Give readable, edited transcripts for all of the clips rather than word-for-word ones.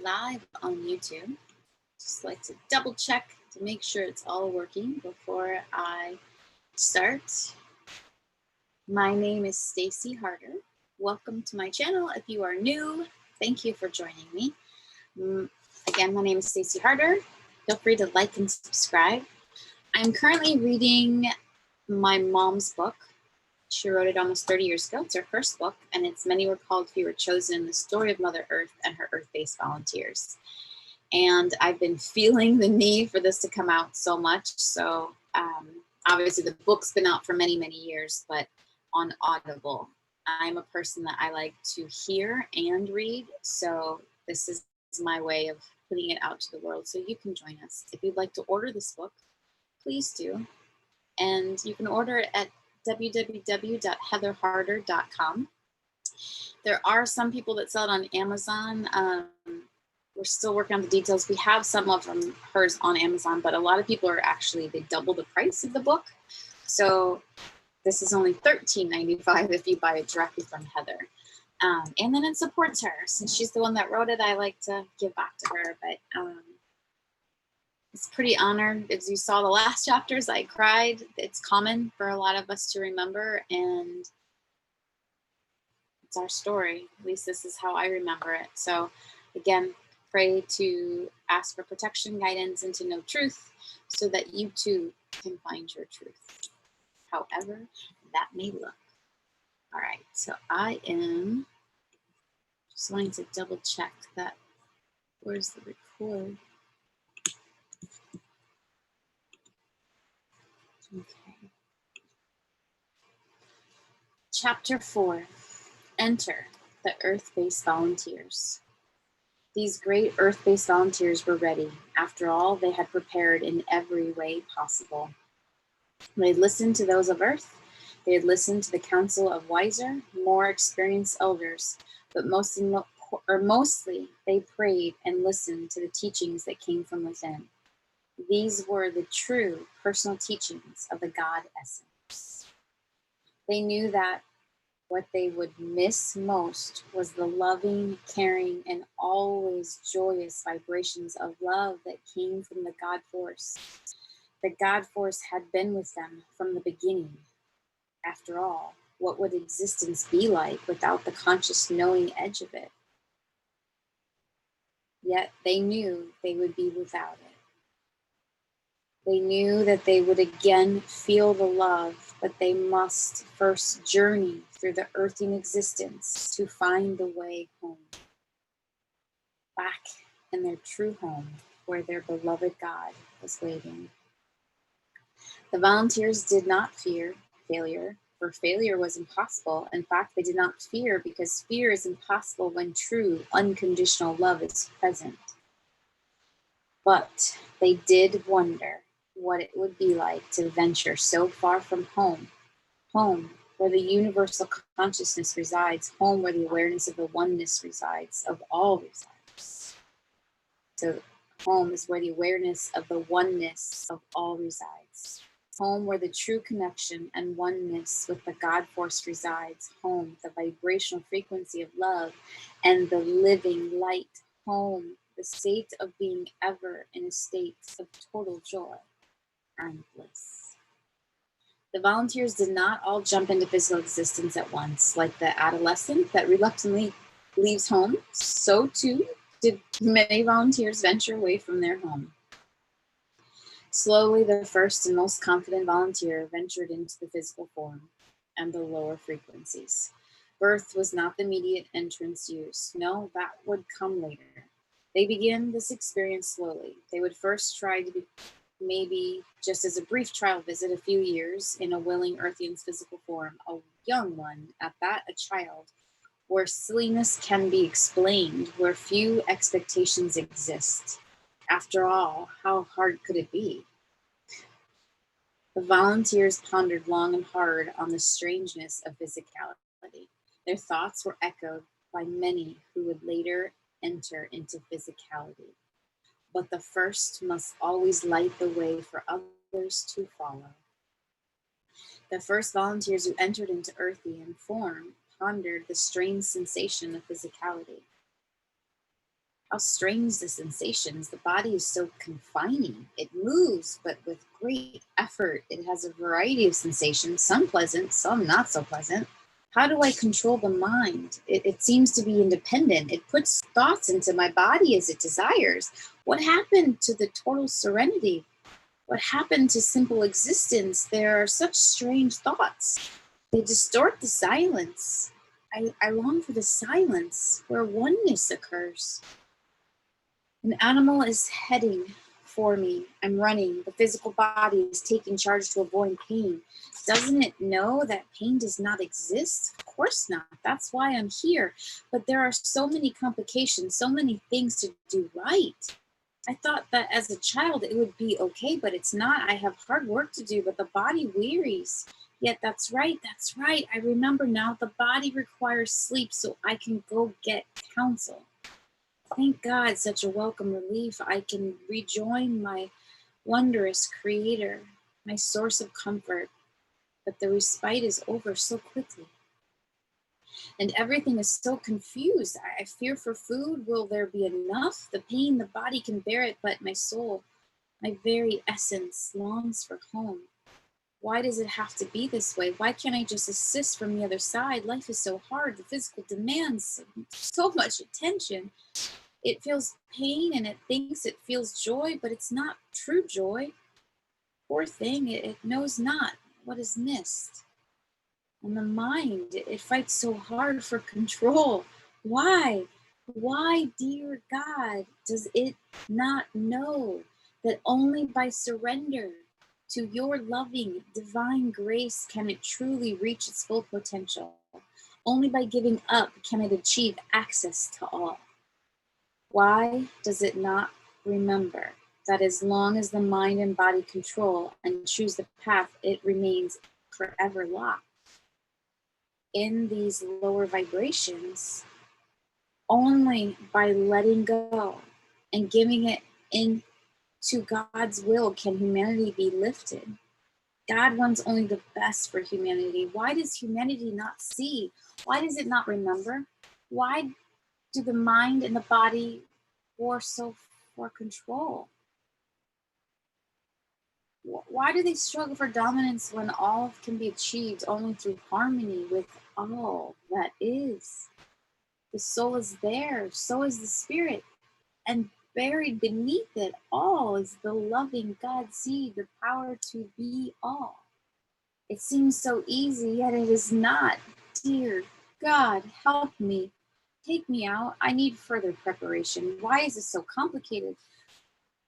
live on YouTube. Just like to double check to make sure it's all working before I start. My name is Stacy Harder. Welcome to my channel. If you are new, thank you for joining me. Again, my name is Stacy Harder. Feel free to like and subscribe. I'm currently reading my mom's book. She wrote it almost 30 years ago. It's her first book, and it's Many Were Called, Few Were Chosen, the story of Mother Earth and her Earth-based volunteers. And I've been feeling the need for this to come out so much. So obviously the book's been out for many, many years, but on Audible. I'm a person that I like to hear and read. So this is my way of putting it out to the world. So you can join us. If you'd like to order this book, please do. And you can order it at www.heatherharder.com. There are some people that sell it on Amazon. We're still working on the details. We have some of hers on Amazon, but a lot of people are actually, they double the price of the book. So this is only $13.95 if you buy it directly from Heather. And then it supports her. Since she's the one that wrote it, I like to give back to her. But it's pretty honored. As you saw the last chapters, I cried. It's common for a lot of us to remember, and it's our story. At least this is how I remember it. So again, pray to ask for protection, guidance, and to know truth so that you too can find your truth, however that may look. All right, so I am just wanting to double check that. Where's the record? Okay. Chapter 4, Enter the Earth-Based Volunteers. These great Earth-based volunteers were ready. After all, they had prepared in every way possible. They had listened to those of Earth. They had listened to the counsel of wiser, more experienced elders, but mostly they prayed and listened to the teachings that came from within. These were the true personal teachings of the God essence. They knew that what they would miss most was the loving, caring, and always joyous vibrations of love that came from the God Force. The God Force had been with them from the beginning. After all, what would existence be like without the conscious knowing edge of it? Yet they knew they would be without it. They knew that they would again feel the love, but they must first journey through the earthing existence to find the way home. Back in their true home, where their beloved God was waiting. The volunteers did not fear failure, for failure was impossible. In fact, they did not fear because fear is impossible when true, unconditional love is present. But they did wonder what it would be like to venture so far from home, home where the universal consciousness resides, home where the awareness of the oneness resides, of all resides. So home is where the awareness of the oneness of all resides. Home where the true connection and oneness with the God Force resides. Home, the vibrational frequency of love and the living light. Home, the state of being ever in a state of total joy and bliss. The volunteers did not all jump into physical existence at once. Like the adolescent that reluctantly leaves home, so too did many volunteers venture away from their home. Slowly, the first and most confident volunteer ventured into the physical form and the lower frequencies. Birth was not the immediate entrance used. No, that would come later. They began this experience slowly. They would first try to be maybe just as a brief trial visit, a few years in a willing Earthian's physical form, a young one, at that a child, where silliness can be explained, where few expectations exist. After all, how hard could it be? The volunteers pondered long and hard on the strangeness of physicality. Their thoughts were echoed by many who would later enter into physicality. But the first must always light the way for others to follow. The first volunteers who entered into Earthian form pondered the strange sensation of physicality. How strange the sensations. The body is so confining. It moves, but with great effort. It has a variety of sensations, some pleasant, some not so pleasant. How do I control the mind? It seems to be independent. It puts thoughts into my body as it desires. What happened to the total serenity? What happened to simple existence? There are such strange thoughts. They distort the silence. I long for the silence where oneness occurs. An animal is heading for me. I'm running. The physical body is taking charge to avoid pain. Doesn't it know that pain does not exist? Of course not. That's why I'm here. But there are so many complications, so many things to do right. I thought that as a child it would be okay, but it's not. I have hard work to do, but the body wearies. Yet that's right, that's right. I remember now the body requires sleep so I can go get counsel. Thank God, such a welcome relief. I can rejoin my wondrous creator, my source of comfort. But the respite is over so quickly. And everything is so confused. I fear for food. Will there be enough? The pain, the body can bear it, but my soul, my very essence, longs for home. Why does it have to be this way? Why can't I just assist from the other side? Life is so hard. The physical demands so much attention. It feels pain and it thinks it feels joy, but it's not true joy. Poor thing, it knows not what is missed. And the mind, it fights so hard for control. Why? Why, dear God, does it not know that only by surrender to your loving divine grace can it truly reach its full potential? Only by giving up can it achieve access to all. Why does it not remember that as long as the mind and body control and choose the path, it remains forever locked in these lower vibrations? Only by letting go and giving it into God's will can humanity be lifted. God wants only the best for humanity. Why does humanity not see? Why does it not remember? Why do the mind and the body war so for control? Why do they struggle for dominance when all can be achieved only through harmony with all that is? The soul is there, so is the spirit, and buried beneath it all is the loving God seed, the power to be all. It seems so easy, yet it is not. Dear God, help me. Take me out. I need further preparation. Why is it so complicated?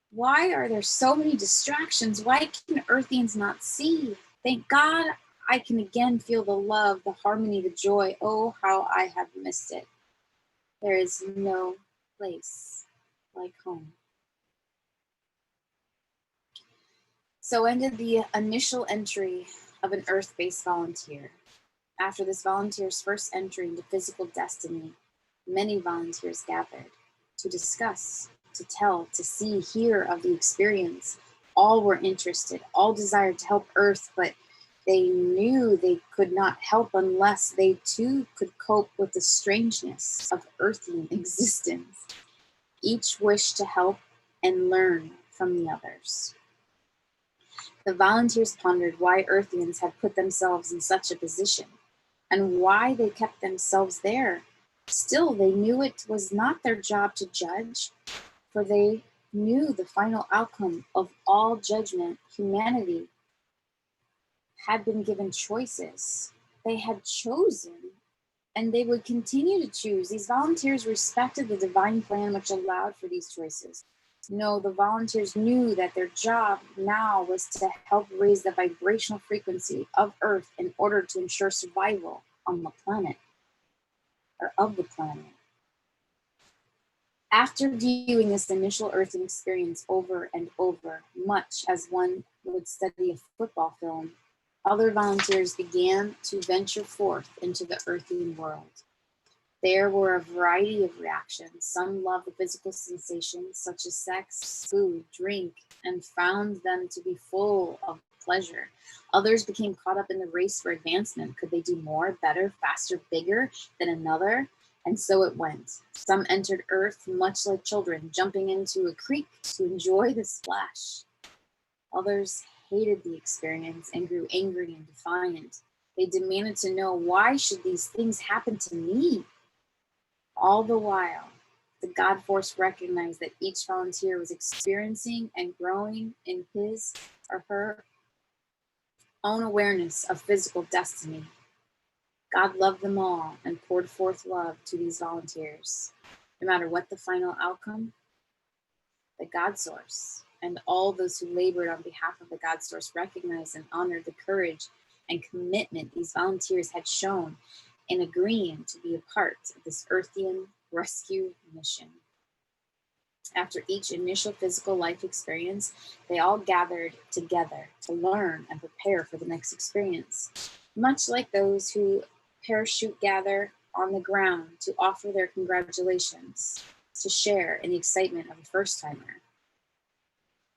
Why are there so many distractions? Why can Earthians not see? Thank God I can again feel the love, the harmony, the joy. Oh, how I have missed it. There is no place like home. So ended the initial entry of an Earth-based volunteer. After this volunteer's first entry into physical destiny, many volunteers gathered to discuss, to tell, to see, hear of the experience. All were interested, all desired to help Earth, but they knew they could not help unless they too could cope with the strangeness of Earthian existence. Each wished to help and learn from the others. The volunteers pondered why Earthians had put themselves in such a position and why they kept themselves there. Still, they knew it was not their job to judge, for they knew the final outcome of all judgment. Humanity had been given choices. They had chosen, and they would continue to choose. These volunteers respected the divine plan which allowed for these choices. No, the volunteers knew that their job now was to help raise the vibrational frequency of Earth in order to ensure survival on the planet, or of the planet. After viewing this initial Earthen experience over and over, much as one would study a football film, other volunteers began to venture forth into the Earthen world. There were a variety of reactions. Some loved the physical sensations such as sex, food, drink, and found them to be full of pleasure. Others became caught up in the race for advancement. Could they do more, better, faster, bigger than another? And so it went. Some entered Earth much like children, jumping into a creek to enjoy the splash. Others hated the experience and grew angry and defiant. They demanded to know, why should these things happen to me? All the while, the God Force recognized that each volunteer was experiencing and growing in his or her own awareness of physical destiny. God loved them all and poured forth love to these volunteers. No matter what the final outcome, the God Source and all those who labored on behalf of the God Source recognized and honored the courage and commitment these volunteers had shown in agreeing to be a part of this Earthian rescue mission. After each initial physical life experience, they all gathered together to learn and prepare for the next experience, much like those who parachute gather on the ground to offer their congratulations, to share in the excitement of a first-timer.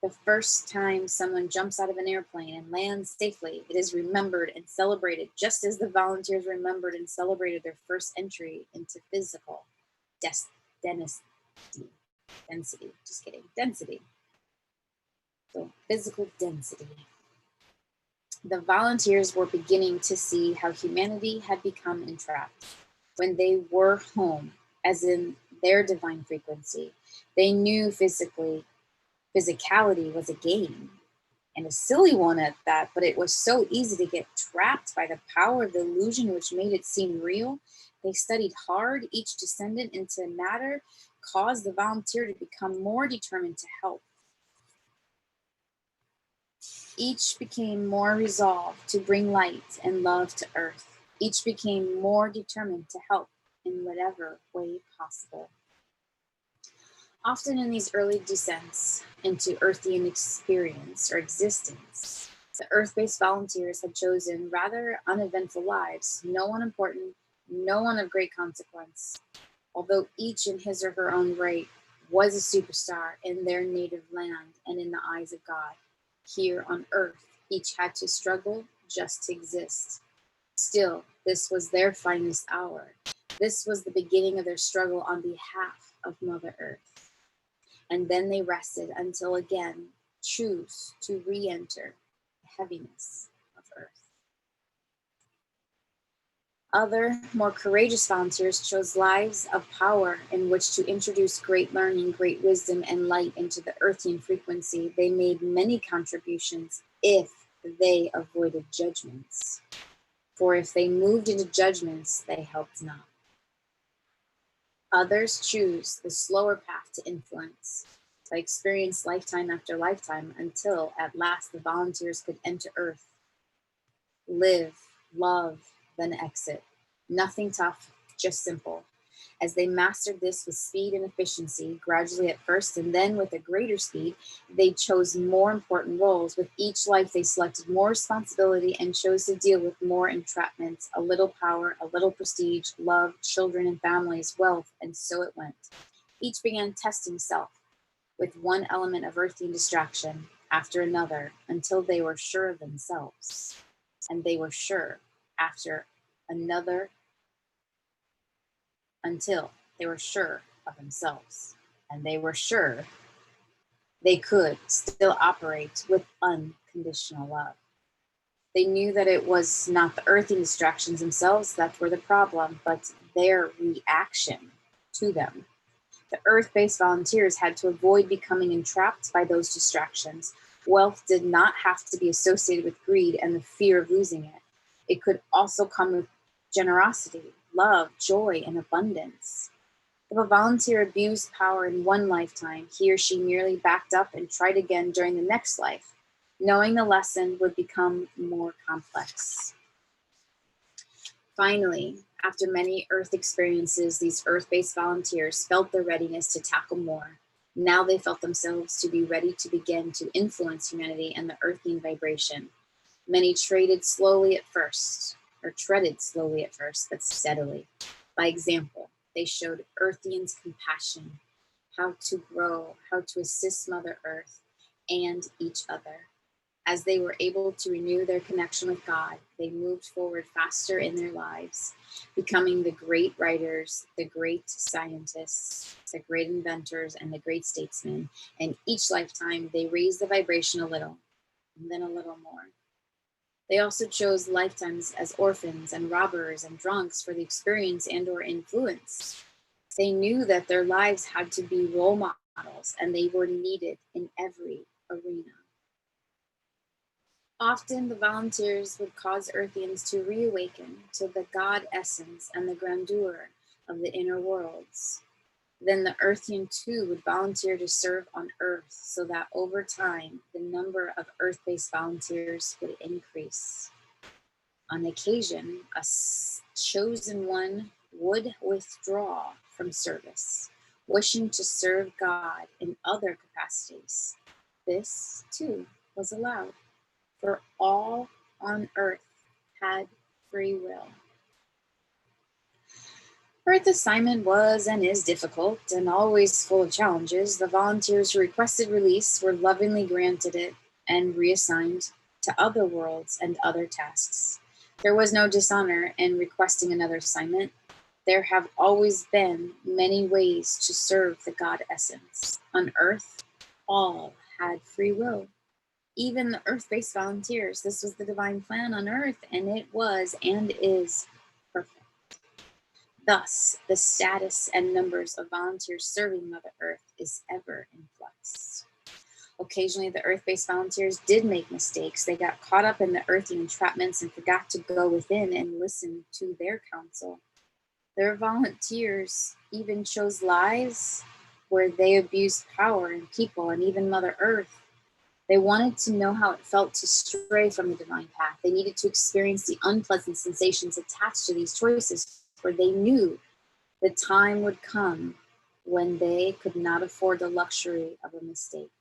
The first time someone jumps out of an airplane and lands safely, it is remembered and celebrated just as the volunteers remembered and celebrated their first entry into physical density. So physical density. The volunteers were beginning to see how humanity had become entrapped. When they were home, as in their divine frequency, they knew physicality was a game, and a silly one at that, but it was so easy to get trapped by the power of the illusion which made it seem real. They studied hard. Each descendant into matter caused the volunteer to become more determined to help. Each became more resolved to bring light and love to Earth. Each became more determined to help in whatever way possible. Often in these early descents into Earthian experience or existence, the Earth-based volunteers had chosen rather uneventful lives, no one important, no one of great consequence, although each in his or her own right was a superstar in their native land and in the eyes of God. Here on Earth, each had to struggle just to exist. Still, this was their finest hour. This was the beginning of their struggle on behalf of Mother Earth. And then they rested until again choose to re-enter the heaviness of Earth. Other, more courageous volunteers chose lives of power in which to introduce great learning, great wisdom, and light into the Earthian frequency. They made many contributions if they avoided judgments. For if they moved into judgments, they helped not. Others choose the slower path to influence. By experience lifetime after lifetime until at last the volunteers could enter Earth, live, love, then exit. Nothing tough, just simple. As they mastered this with speed and efficiency, gradually at first and then with a greater speed, they chose more important roles. With each life, they selected more responsibility and chose to deal with more entrapments, a little power, a little prestige, love, children and families, wealth, and so it went. Each began testing self with one element of earthly distraction after another until they were sure of themselves. And they were sure after another until they were sure of themselves. And they were sure they could still operate with unconditional love. They knew that it was not the earthly distractions themselves that were the problem, but their reaction to them. The Earth-based volunteers had to avoid becoming entrapped by those distractions. Wealth did not have to be associated with greed and the fear of losing it. It could also come with generosity, love, joy, and abundance. If a volunteer abused power in one lifetime, he or she merely backed up and tried again during the next life. Knowing the lesson would become more complex. Finally, after many Earth experiences, these Earth-based volunteers felt their readiness to tackle more. Now they felt themselves to be ready to begin to influence humanity and the Earthian vibration. Many treaded slowly at first, but steadily. By example, they showed Earthians compassion, how to grow, how to assist Mother Earth and each other. As they were able to renew their connection with God, they moved forward faster in their lives, becoming the great writers, the great scientists, the great inventors, and the great statesmen. And each lifetime, they raised the vibration a little, and then a little more. They also chose lifetimes as orphans and robbers and drunks for the experience and or influence. They knew that their lives had to be role models, and they were needed in every arena. Often the volunteers would cause Earthians to reawaken to the God essence and the grandeur of the inner worlds. Then the Earthian too would volunteer to serve on Earth so that over time the number of Earth-based volunteers would increase. On occasion, a chosen one would withdraw from service, wishing to serve God in other capacities. This too was allowed, for all on Earth had free will. Earth assignment was and is difficult and always full of challenges. The volunteers who requested release were lovingly granted it and reassigned to other worlds and other tasks. There was no dishonor in requesting another assignment. There have always been many ways to serve the God essence. On Earth, all had free will. Even the Earth-based volunteers. This was the divine plan on Earth, and it was and is perfect. Thus, the status and numbers of volunteers serving Mother Earth is ever in flux. Occasionally, the Earth-based volunteers did make mistakes. They got caught up in the earthy entrapments and forgot to go within and listen to their counsel. Their volunteers even chose lives where they abused power and people and even Mother Earth. They wanted to know how it felt to stray from the divine path. They needed to experience the unpleasant sensations attached to these choices, for they knew the time would come when they could not afford the luxury of a mistake,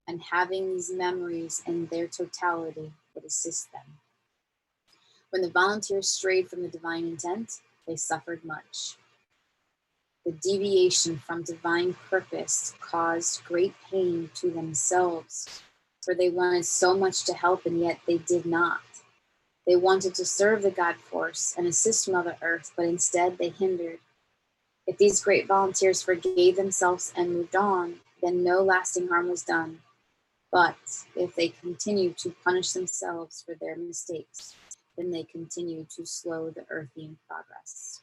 and having these memories in their totality would assist them. When the volunteers strayed from the divine intent, they suffered much. The deviation from divine purpose caused great pain to themselves, for they wanted so much to help and yet they did not. They wanted to serve the God force and assist Mother Earth, but instead they hindered. If these great volunteers forgave themselves and moved on, then no lasting harm was done. But if they continued to punish themselves for their mistakes, then they continued to slow the earthian progress.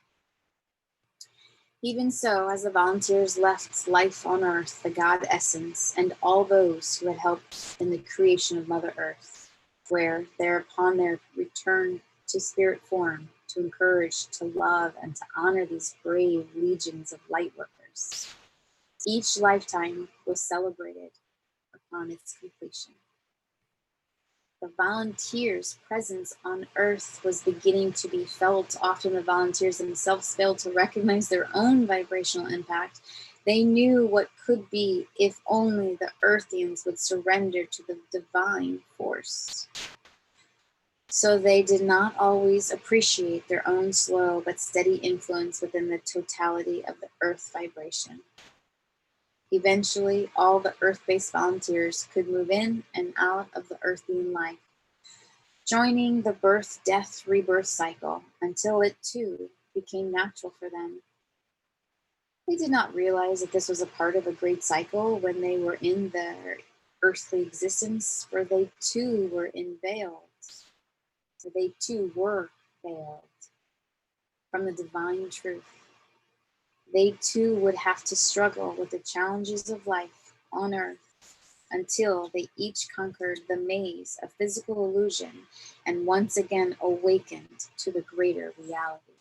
Even so, as the volunteers left life on Earth, the God essence, and all those who had helped in the creation of Mother Earth, where thereupon their return to spirit form, to encourage, to love, and to honor these brave legions of light workers. Each lifetime was celebrated upon its completion. The volunteers' presence on Earth was beginning to be felt. Often the volunteers themselves failed to recognize their own vibrational impact. They knew what could be if only the Earthians would surrender to the divine force. So they did not always appreciate their own slow but steady influence within the totality of the Earth vibration. Eventually, all the Earth-based volunteers could move in and out of the Earthian life, joining the birth, death, rebirth cycle until it too became natural for them. They did not realize that this was a part of a great cycle when they were in their earthly existence, for they too were veiled from the divine truth. They too would have to struggle with the challenges of life on Earth until they each conquered the maze of physical illusion and once again awakened to the greater reality.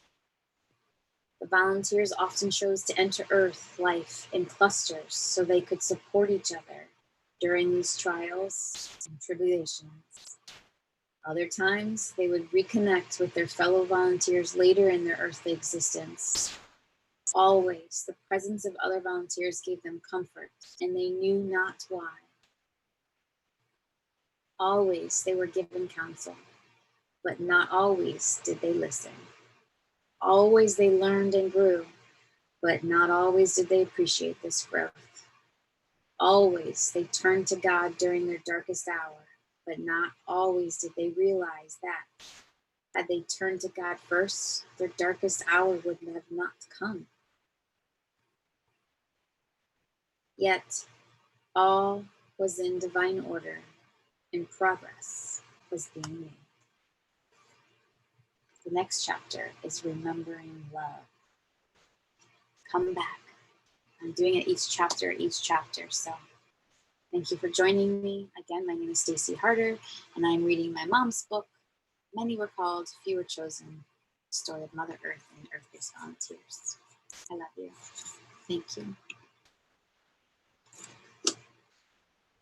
The volunteers often chose to enter Earth life in clusters so they could support each other during these trials and tribulations. Other times, they would reconnect with their fellow volunteers later in their earthly existence. Always, the presence of other volunteers gave them comfort, and they knew not why. Always, they were given counsel, but not always did they listen. Always, they learned and grew, but not always did they appreciate this growth. Always, they turned to God during their darkest hour, But not always did they realize that had they turned to God first, their darkest hour would have not come. Yet all was in divine order, and progress was being made. The next chapter is remembering love. Come back. I'm doing it each chapter. So thank you for joining me. Again, my name is Stacy Harder, and I'm reading my mom's book, Many Were Called, Few Were Chosen, Story of Mother Earth and Earth-Based Volunteers. I love you. Thank you.